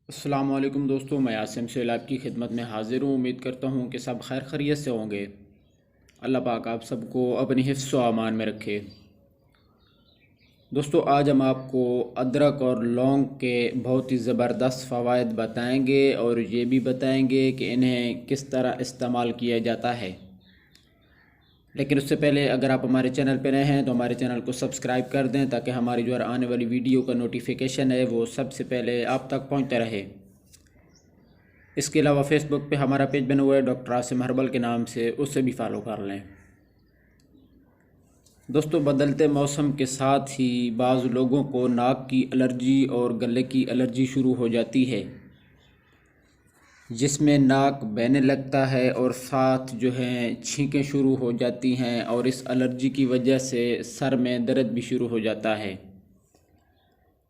السلام علیکم دوستوں، میں عاصم سیل آپ کی خدمت میں حاضر ہوں۔ امید کرتا ہوں کہ سب خیر خیریت سے ہوں گے۔ اللہ پاک آپ سب کو اپنی حفظ و امان میں رکھے۔ دوستوں، آج ہم آپ کو ادرک اور لونگ کے بہت ہی زبردست فوائد بتائیں گے اور یہ بھی بتائیں گے کہ انہیں کس طرح استعمال کیا جاتا ہے۔ لیکن اس سے پہلے اگر آپ ہمارے چینل پہ نئے ہیں تو ہمارے چینل کو سبسکرائب کر دیں تاکہ ہماری جو آنے والی ویڈیو کا نوٹیفیکیشن ہے وہ سب سے پہلے آپ تک پہنچتا رہے۔ اس کے علاوہ فیس بک پہ ہمارا پیج بنا ہوا ہے ڈاکٹر عاصم ہربل کے نام سے، اس سے بھی فالو کر لیں۔ دوستوں، بدلتے موسم کے ساتھ ہی بعض لوگوں کو ناک کی الرجی اور گلے کی الرجی شروع ہو جاتی ہے، جس میں ناک بہنے لگتا ہے اور ساتھ جو ہیں چھینکیں شروع ہو جاتی ہیں، اور اس الرجی کی وجہ سے سر میں درد بھی شروع ہو جاتا ہے،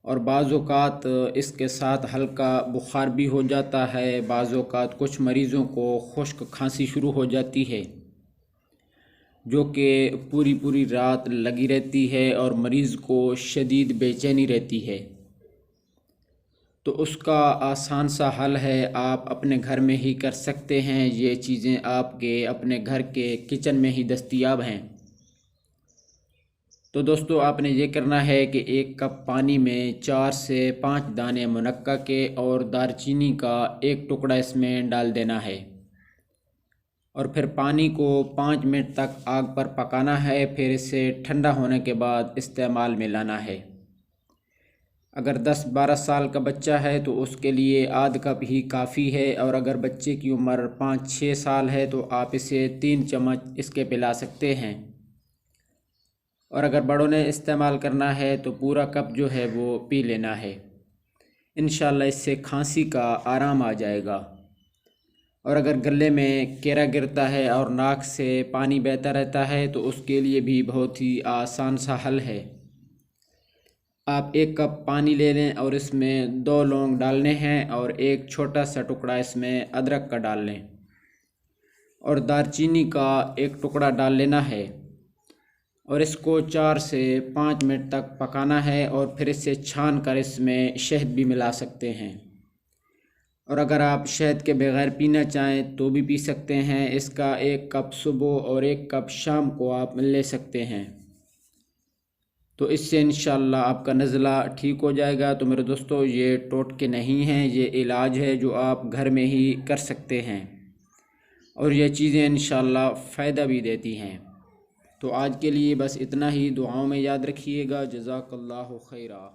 اور بعض اوقات اس کے ساتھ ہلکا بخار بھی ہو جاتا ہے۔ بعض اوقات کچھ مریضوں کو خشک کھانسی شروع ہو جاتی ہے، جو کہ پوری رات لگی رہتی ہے اور مریض کو شدید بے چینی رہتی ہے۔ تو اس کا آسان سا حل ہے، آپ اپنے گھر میں ہی کر سکتے ہیں۔ یہ چیزیں آپ کے اپنے گھر کے کچن میں ہی دستیاب ہیں۔ تو دوستو، آپ نے یہ کرنا ہے کہ 1 کپ پانی میں 4 سے 5 دانے منقع کے اور دار چینی کا 1 ٹکڑا اس میں ڈال دینا ہے، اور پھر پانی کو 5 منٹ تک آگ پر پکانا ہے۔ پھر اسے ٹھنڈا ہونے کے بعد استعمال میں لانا ہے۔ اگر 10-12 سال کا بچہ ہے تو اس کے لیے آدھ کپ ہی کافی ہے، اور اگر بچے کی عمر 5-6 سال ہے تو آپ اسے 3 چمچ اس کے پلا سکتے ہیں، اور اگر بڑوں نے استعمال کرنا ہے تو پورا کپ جو ہے وہ پی لینا ہے۔ انشاءاللہ اس سے کھانسی کا آرام آ جائے گا۔ اور اگر گلے میں کیرا گرتا ہے اور ناک سے پانی بہتا رہتا ہے تو اس کے لیے بھی بہت ہی آسان سا حل ہے۔ آپ 1 کپ پانی لے لیں اور اس میں 2 لونگ ڈالنے ہیں اور 1 چھوٹا سا ٹکڑا اس میں ادرک کا ڈال لیں، اور دار چینی کا 1 ٹکڑا ڈال لینا ہے، اور اس کو 4 سے 5 منٹ تک پکانا ہے، اور پھر اسے چھان کر اس میں شہد بھی ملا سکتے ہیں، اور اگر آپ شہد کے بغیر پینا چاہیں تو بھی پی سکتے ہیں۔ اس کا 1 کپ صبح اور 1 کپ شام کو آپ لے سکتے ہیں، تو اس سے انشاءاللہ آپ کا نزلہ ٹھیک ہو جائے گا۔ تو میرے دوستو، یہ ٹوٹکے نہیں ہیں، یہ علاج ہے جو آپ گھر میں ہی کر سکتے ہیں، اور یہ چیزیں انشاءاللہ فائدہ بھی دیتی ہیں۔ تو آج کے لیے بس اتنا ہی، دعاؤں میں یاد رکھیے گا۔ جزاک اللہ خیرہ۔